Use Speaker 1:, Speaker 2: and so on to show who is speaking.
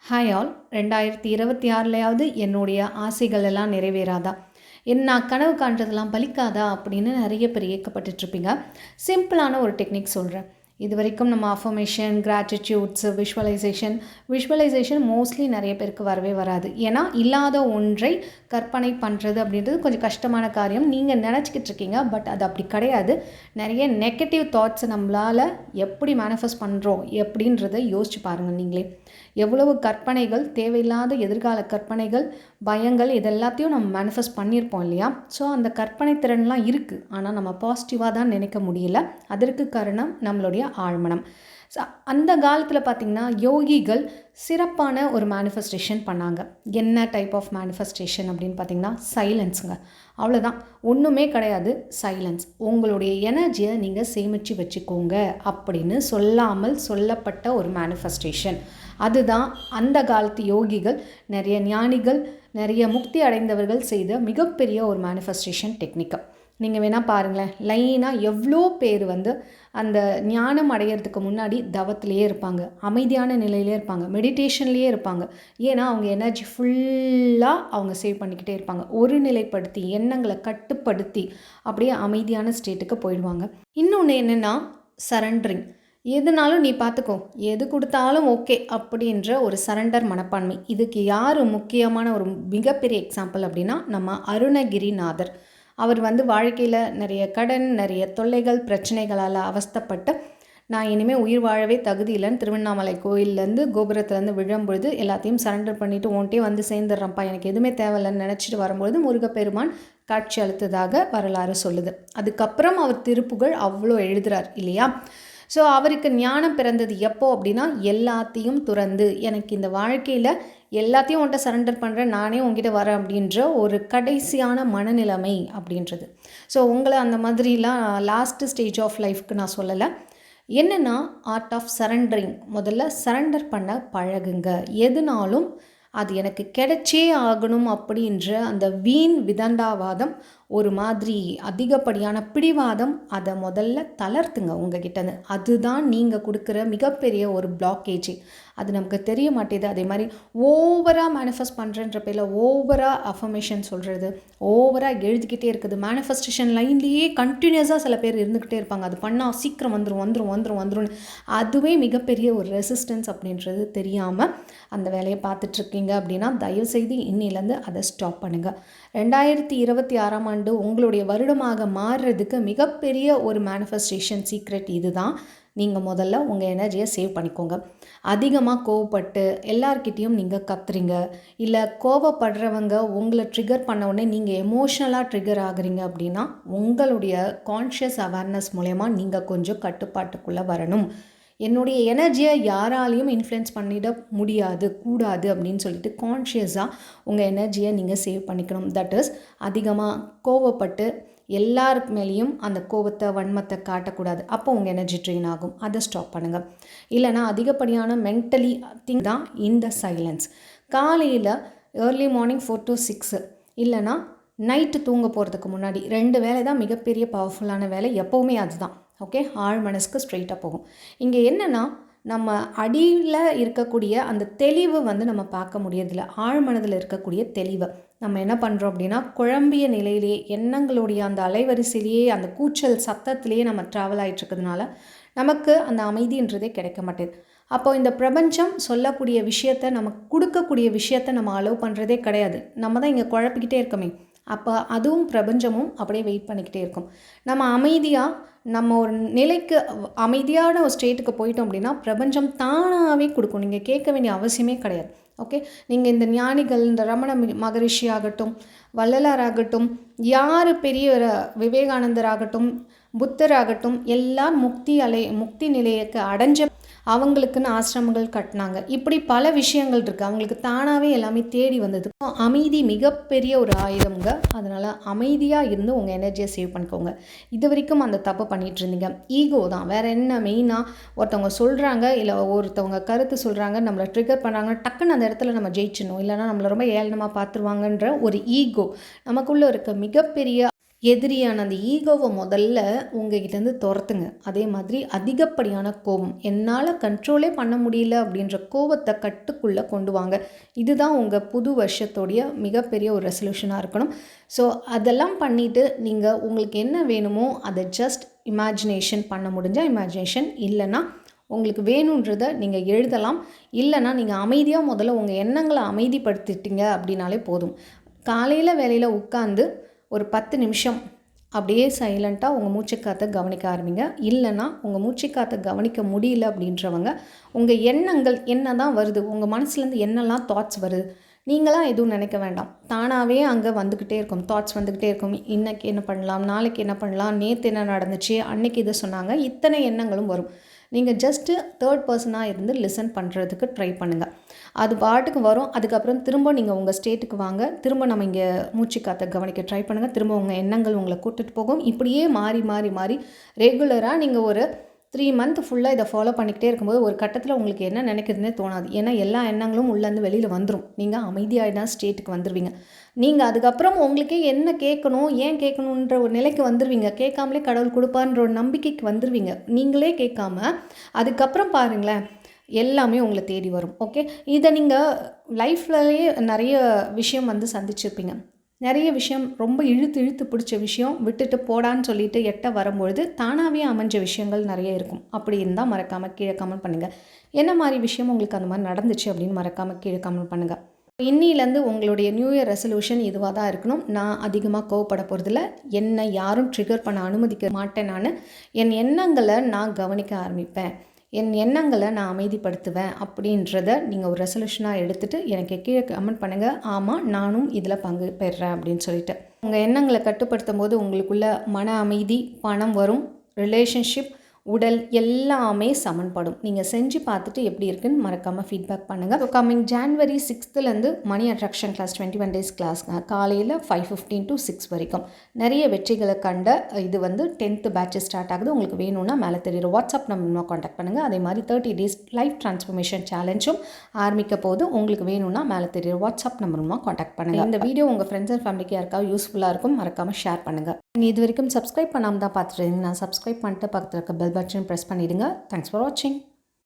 Speaker 1: Hi all 2026லையாவது என்னுடைய ஆசைகள் எல்லாம் நிறைவேறாதா, நான் கனவு காண்றதெல்லாம் பலிக்காதா அப்படின்னு நிறைய பேர் ஏக்கப்பட்டுட்ருப்பீங்க. சிம்பிளான ஒரு டெக்னிக் சொல்கிறேன். இது வரைக்கும் நம்ம அஃபர்மேஷன், கிராட்டிடியூட்ஸ், விஷுவலைசேஷன் மோஸ்ட்லி நிறைய பேருக்கு வரவே வராது. ஏன்னா இல்லாத ஒன்றை கற்பனை பண்ணுறது அப்படின்றது கொஞ்சம் கஷ்டமான காரியம். நீங்கள் நினச்சிக்கிட்டு இருக்கீங்க, பட் அது அப்படி கிடையாது. நிறைய நெகட்டிவ் தாட்ஸை நம்மளால் எப்படி மேனிஃபெஸ்ட் பண்ணுறோம் எப்படின்றத யோசிச்சு பாருங்கள். நீங்களே எவ்வளவு கற்பனைகள், தேவையில்லாத எதிர்கால கற்பனைகள், பயங்கள், இதெல்லாத்தையும் நம்ம மேனிஃபெஸ்ட் பண்ணியிருப்போம் இல்லையா? ஸோ அந்த கற்பனை திறன்லாம் இருக்குது, ஆனால் நம்ம பாசிட்டிவாக தான் நினைக்க முடியல. அதற்கு காரணம் நம்மளுடைய ஆழ்மனம். ஸோ அந்த காலத்தில் பார்த்திங்கன்னா யோகிகள் சிறப்பான ஒரு மேனிஃபெஸ்டேஷன் பண்ணாங்க. என்ன டைப் ஆஃப் மேனிஃபெஸ்டேஷன் அப்படின்னு பார்த்திங்கன்னா சைலன்ஸுங்க. அவ்வளோதான், ஒன்றுமே கிடையாது, சைலன்ஸ். உங்களுடைய எனர்ஜியை நீங்கள் சேமித்து வச்சுக்கோங்க அப்படின்னு சொல்லாமல் சொல்லப்பட்ட ஒரு மேனிஃபெஸ்டேஷன். அதுதான் அந்த காலத்து யோகிகள், நிறைய ஞானிகள், நிறைய முக்தி அடைந்தவர்கள் செய்த மிகப்பெரிய ஒரு மேனிஃபெஸ்டேஷன் டெக்னிக்கு. நீங்கள் வேணால் பாருங்களேன், லைனாக எவ்வளோ பேர் அந்த ஞானம் அடையிறதுக்கு முன்னாடி தவத்திலேயே இருப்பாங்க, அமைதியான நிலையிலே இருப்பாங்க, மெடிடேஷன்லேயே இருப்பாங்க. ஏன்னா அவங்க எனர்ஜி ஃபுல்லாக அவங்க சேவ் பண்ணிக்கிட்டே இருப்பாங்க. ஒரு நிலைப்படுத்தி, எண்ணங்களை கட்டுப்படுத்தி அப்படியே அமைதியான ஸ்டேட்டுக்கு போயிடுவாங்க. இன்னொன்று என்னென்னா சரண்டரிங். எதுனாலும் நீ பார்த்துக்கோ, எது கொடுத்தாலும் ஓகே அப்படின்ற ஒரு சரண்டர் மனப்பான்மை. இதுக்கு யார் முக்கியமான ஒரு மிகப்பெரிய எக்ஸாம்பிள் அப்படின்னா நம்ம அருணகிரிநாதர். அவர் வாழ்க்கையில் நிறைய கடன், நிறைய தொல்லைகள், பிரச்சனைகளால் அவஸ்தைப்பட்டு நான் இனிமேல் உயிர் வாழவே தகுதி இல்லைன்னு திருவண்ணாமலை கோயிலேருந்து கோபுரத்துலேருந்து விழும்பொழுது எல்லாத்தையும் சரண்டர் பண்ணிவிட்டு ஓன்ட்டே சேர்ந்துடுறப்பா, எனக்கு எதுவுமே தேவையில்லைன்னு நினச்சிட்டு வரும்பொழுது முருகப்பெருமான் காட்சி அளித்ததாக வரலாறு சொல்லுது. அதுக்கப்புறம் அவர் திருப்புகழ் அவ்வளோ எழுதுகிறார் இல்லையா? ஸோ அவருக்கு ஞானம் பிறந்தது எப்போ அப்படின்னா, எல்லாத்தையும் துறந்து எனக்கு இந்த வாழ்க்கையில் எல்லாத்தையும் உன்கிட்ட சரண்டர் பண்ணுறேன், நானே உங்ககிட்ட வரேன் அப்படின்ற ஒரு கடைசியான மனநிலைமை அப்படின்றது. ஸோ உங்களை அந்த மாதிரிலாம் லாஸ்ட்டு ஸ்டேஜ் ஆஃப் லைஃப்க்கு நான் சொல்லலை. என்னென்னா ஆர்ட் ஆஃப் சரண்டரிங். முதல்ல சரண்டர் பண்ண பழகுங்க. எதுனாலும் அது எனக்கு கிடைச்சே ஆகணும் அப்படின்ற அந்த வீண் விதண்டாவாதம், ஒரு மாதிரி அதிகப்படியான பிடிவாதம், அதை முதல்ல தளர்த்துங்க உங்ககிட்டன்னு. அதுதான் நீங்கள் கொடுக்குற மிகப்பெரிய ஒரு பிளாக்கேஜ். அது நமக்கு தெரிய மாட்டேது. அதே மாதிரி ஓவராக மேனிஃபெஸ்ட் பண்ணுறன்ற பேரில் ஓவராக அஃபர்மேஷன் சொல்கிறது, ஓவராக எழுதிக்கிட்டே இருக்குது. மேனிஃபெஸ்டேஷன் லைன்லேயே கண்டினியூஸாக சில பேர் இருந்துக்கிட்டே இருப்பாங்க. அது பண்ணால் சீக்கிரம் வந்துடும். அதுவே மிகப்பெரிய ஒரு ரெசிஸ்டன்ஸ் அப்படின்றது தெரியாமல் அந்த வேலையை பார்த்துட்ருக்கீங்க அப்படின்னா தயவுசெய்து இன்னிலேருந்து அதை ஸ்டாப் பண்ணுங்கள். 2026ஆம் ஆண்டு உங்களுடைய வருடமாக மாறுறதுக்கு மிகப்பெரிய ஒரு மேனிஃபெஸ்டேஷன் சீக்ரெட் இதுதான். நீங்கள் முதல்ல உங்கள் எனர்ஜியை சேவ் பண்ணிக்கோங்க. அதிகமாக கோவப்பட்டு எல்லார்கிட்டேயும் நீங்கள் கத்துறீங்க, இல்லை கோவப்படுறவங்க உங்களை ட்ரிகர் பண்ண உடனே நீங்கள் எமோஷ்னலாக ட்ரிகர் ஆகுறீங்க அப்படின்னா உங்களுடைய கான்ஷியஸ் அவேர்னஸ் மூலயமா நீங்கள் கொஞ்சம் கட்டுப்பாட்டுக்குள்ளே வரணும். என்னுடைய எனர்ஜியை யாராலையும் இன்ஃப்ளூயன்ஸ் பண்ணிட முடியாது, கூடாது அப்படின்னு சொல்லிட்டு கான்ஷியஸாக உங்கள் எனர்ஜியை நீங்கள் சேவ் பண்ணிக்கணும். தட் இஸ் அதிகமாக கோவப்பட்டு எல்லாருக்கு மேலேயும் அந்த கோவத்தை, வன்மத்தை காட்டக்கூடாது. அப்போ உங்கள் எனர்ஜி ட்ரெயின் ஆகும். அதை ஸ்டாப் பண்ணுங்கள். இல்லைனா அதிகப்படியான மென்டலி திங்க் தான் இந்த சைலன்ஸ். காலையில் ஏர்லி மார்னிங் 4 to 6 இல்லைனா நைட்டு தூங்க போகிறதுக்கு முன்னாடி 2 வேலை தான் மிகப்பெரிய பவர்ஃபுல்லான வேலை. எப்போவுமே அதுதான். ஓகே, ஆழ் மனசுக்கு ஸ்ட்ரெயிட்டாக போகும். இங்கே என்னென்னா நம்ம அடியில் இருக்கக்கூடிய அந்த தெளிவு நம்ம பார்க்க முடியறதில்ல. ஆழ் மனதில் இருக்கக்கூடிய தெளிவை நம்ம என்ன பண்ணுறோம் அப்படின்னா, குழம்பிய நிலையிலேயே எண்ணங்களுடைய அந்த அலைவரிசையிலேயே அந்த கூச்சல் சத்தத்திலேயே நம்ம ட்ராவல் ஆகிட்டுருக்கிறதுனால நமக்கு அந்த அமைதின்றதே கிடைக்க மாட்டேது. அப்போ இந்த பிரபஞ்சம் சொல்லக்கூடிய விஷயத்தை, நமக்கு கொடுக்கக்கூடிய விஷயத்தை நம்ம அலோவ் பண்ணுறதே கிடையாது. நம்ம தான் இங்கே குழப்பிக்கிட்டே இருக்கோமே. அப்போ அதுவும் பிரபஞ்சமும் அப்படியே வெயிட் பண்ணிக்கிட்டே இருக்கும். நம்ம அமைதியாக நம்ம ஒரு நிலைக்கு, அமைதியான ஒரு ஸ்டேட்டுக்கு போயிட்டோம் அப்படின்னா பிரபஞ்சம் தானாகவே கொடுக்கும். நீங்கள் கேட்க வேண்டிய அவசியமே கிடையாது. ஓகே, நீங்கள் இந்த ஞானிகள், இந்த ரமண மகரிஷி ஆகட்டும், வள்ளலார் ஆகட்டும், யார் பெரிய விவேகானந்தர் ஆகட்டும், புத்தர் ஆகட்டும், எல்லாம் முக்தி நிலையக்கு அடைஞ்ச அவங்களுக்குன்னு ஆசிரமங்கள் கட்டினாங்க. இப்படி பல விஷயங்கள் இருக்குது. அவங்களுக்கு தானாகவே எல்லாமே தேடி வந்தது. அமைதி மிகப்பெரிய ஒரு ஆயுதம்ங்க. அதனால் அமைதியாக இருந்து உங்கள் எனர்ஜியை சேவ் பண்ணிக்கோங்க. இது வரைக்கும் அந்த தப்பு பண்ணிகிட்டு இருந்தீங்க. ஈகோ தான், வேறு என்ன. மெயினாக ஒருத்தவங்க சொல்கிறாங்க, இல்லை ஒருத்தவங்க கருத்து சொல்கிறாங்க, நம்மளை ட்ரிகர் பண்ணுறாங்க, டக்குன்னு அந்த இடத்துல நம்ம ஜெயிச்சிடணும், இல்லைனா நம்மளை ரொம்ப ஏளனமாக பார்த்துருவாங்கன்ற ஒரு ஈகோ நமக்குள்ளே இருக்க மிகப்பெரிய எதிரியான அந்த ஈகோவை முதல்ல உங்ககிட்டேருந்து துரத்துங்க. அதே மாதிரி அதிகப்படியான கோபம், என்னால் கண்ட்ரோலே பண்ண முடியல அப்படின்ற கோபத்தை கட்டுக்குள்ளே கொண்டு வாங்க. இதுதான் உங்கள் புது வருஷத்தோடைய மிகப்பெரிய ஒரு ரெசல்யூஷனாக இருக்கணும். ஸோ அதெல்லாம் பண்ணிவிட்டு நீங்கள் உங்களுக்கு என்ன வேணுமோ அதை ஜஸ்ட் இமேஜினேஷன் பண்ண முடிஞ்சால் இமேஜினேஷன், இல்லைன்னா உங்களுக்கு வேணுன்றதை நீங்கள் எழுதலாம். இல்லைன்னா நீங்கள் அமைதியாக முதல்ல உங்கள் எண்ணங்களை அமைதிப்படுத்திட்டீங்க அப்படின்னாலே போதும். காலையில் வேலையில் உட்காந்து ஒரு 10 நிமிஷம் அப்படியே சைலண்ட்டாக உங்கள் மூச்சுக்காற்றை கவனிக்க ஆரம்பிங்க. இல்லைன்னா உங்கள் மூச்சுக்காற்றை கவனிக்க முடியல அப்படின்றவங்க உங்கள் எண்ணங்கள் என்ன தான் வருது, உங்கள் மனசுலேருந்து என்னெல்லாம் தாட்ஸ் வருது, நீங்களாம் எதுவும் நினைக்க வேண்டாம். தானாகவே அங்கே வந்துக்கிட்டே இருக்கும், தாட்ஸ் வந்துக்கிட்டே இருக்கும். இன்றைக்கி என்ன பண்ணலாம், நாளைக்கு என்ன பண்ணலாம், நேற்று என்ன நடந்துச்சு, அன்றைக்கி இதை சொன்னாங்க, இத்தனை எண்ணங்களும் வரும். நீங்கள் ஜஸ்ட்டு தேர்ட் பர்சனாக இருந்து லிசன் பண்ணுறதுக்கு ட்ரை பண்ணுங்கள். அது பாட்டுக்கு வரும். அதுக்கப்புறம் திரும்ப நீங்கள் உங்கள் ஸ்டேட்டுக்கு வாங்க. திரும்ப நம்ம இங்கே மூச்சு காற்றை கவனிக்க ட்ரை பண்ணுங்கள். திரும்ப உங்கள் எண்ணங்கள் உங்களை கூட்டிகிட்டு போகும். இப்படியே மாறி மாறி மாறி ரெகுலராக நீங்கள் ஒரு 3 மந்த் ஃபுல்லாக இதை ஃபாலோ பண்ணிக்கிட்டே இருக்கும்போது ஒரு கட்டத்தில் உங்களுக்கு என்ன நினைக்கிறதுனே தோணாது. ஏன்னா எல்லா எண்ணங்களும் உள்ளேருந்து வெளியில் வந்துடும். நீங்கள் அமைதியாகினா ஸ்டேட்டுக்கு வந்துடுவீங்க. நீங்கள் அதுக்கப்புறம் உங்களுக்கே என்ன கேட்கணும், ஏன் கேட்கணுன்ற ஒரு நிலைக்கு வந்துடுவீங்க. கேட்காமலே கடவுள் கொடுப்பான்ற ஒரு நம்பிக்கைக்கு வந்துடுவீங்க. நீங்களே கேட்காம அதுக்கப்புறம் பாருங்களேன், எல்லாமே உங்களை தேடி வரும். ஓகே, இதை நீங்கள் லைஃப்லேயே நிறைய விஷயம் சந்திச்சிருப்பீங்க. நிறைய விஷயம் ரொம்ப இழுத்து பிடிச்ச விஷயம் விட்டுட்டு போடான்னு சொல்லிட்டு எட்ட வரும்பொழுது தானாகவே அமைஞ்ச விஷயங்கள் நிறைய இருக்கும். அப்படி இருந்தால் மறக்காமல் கீழே கமெண்ட் பண்ணுங்கள். என்ன மாதிரி விஷயம் உங்களுக்கு அந்த மாதிரி நடந்துச்சு அப்படின்னு மறக்காமல் கீழே கமெண்ட் பண்ணுங்கள். இன்னிலேருந்து உங்களுடைய நியூ இயர் ரெசல்யூஷன் இதுவாக தான் இருக்கணும். நான் அதிகமாக கோவப்பட போகிறதில்ல, என்னை யாரும் ட்ரிகர் பண்ண அனுமதிக்க மாட்டேன். என் எண்ணங்களை நான் கவனிக்க ஆரம்பிப்பேன், என் எண்ணங்களை நான் அமைதிப்படுத்துவேன் அப்படின்றத நீங்கள் ஒரு ரெசல்யூஷனாக எடுத்துகிட்டு எனக்கு கீழே கமெண்ட் பண்ணுங்கள். ஆமாம், நானும் இதில் பங்கு பெறுறேன் அப்படின்னு சொல்லிட்டு. உங்கள் எண்ணங்களை கட்டுப்படுத்தும் போது உங்களுக்குள்ள மன அமைதி, பணம் வரும், ரிலேஷன்ஷிப், உடல் எல்லாமே சமன்படும். நீங்கள் செஞ்சு பார்த்துட்டு எப்படி இருக்குன்னு மறக்காமல் ஃபீட்பேக் பண்ணுங்கள். So coming January 6th money attraction class 21 days கிளாஸ்ங்க. காலையில் 5:15 to 6 வரைக்கும் நிறைய வெற்றிகளை கண்ட இது 10th பேட்ச் ஸ்டார்ட் ஆகுது. உங்களுக்கு வேணும்னா மேலே தெரியுற வாட்ஸ்அப் நம்பர் காண்டாக்ட் பண்ணுங்கள். அதே மாதிரி 30 days லைஃப் டிரான்ஸ்ஃபர்மேஷன் சேலஞ்சும் ஆரம்பிக்க போது. உங்களுக்கு வேணும்னா மேலே தெரியுற வாட்ஸ்அப் நம்பர் காண்டாக்ட் பண்ணுங்கள். இந்த வீடியோ உங்கள் ஃப்ரெண்ட்ஸ் அண்ட் ஃபேமிலிக்கு யாருக்காவது யூஸ்ஃபுல்லாக இருக்கும், மறக்காமல் ஷேர் பண்ணுங்கள். இது வரைக்கும் சப்ஸ்கிரைப் பண்ணாமல் தான் பார்த்துட்டு நான் சப்ஸ்கிரைப் பண்ணிட்டு பக்கத்தில் இருக்க பெல் பட்டன் ப்ரெஸ் பண்ணிவிடுங்க. தேங்க்ஸ் ஃபார் வாட்சிங்.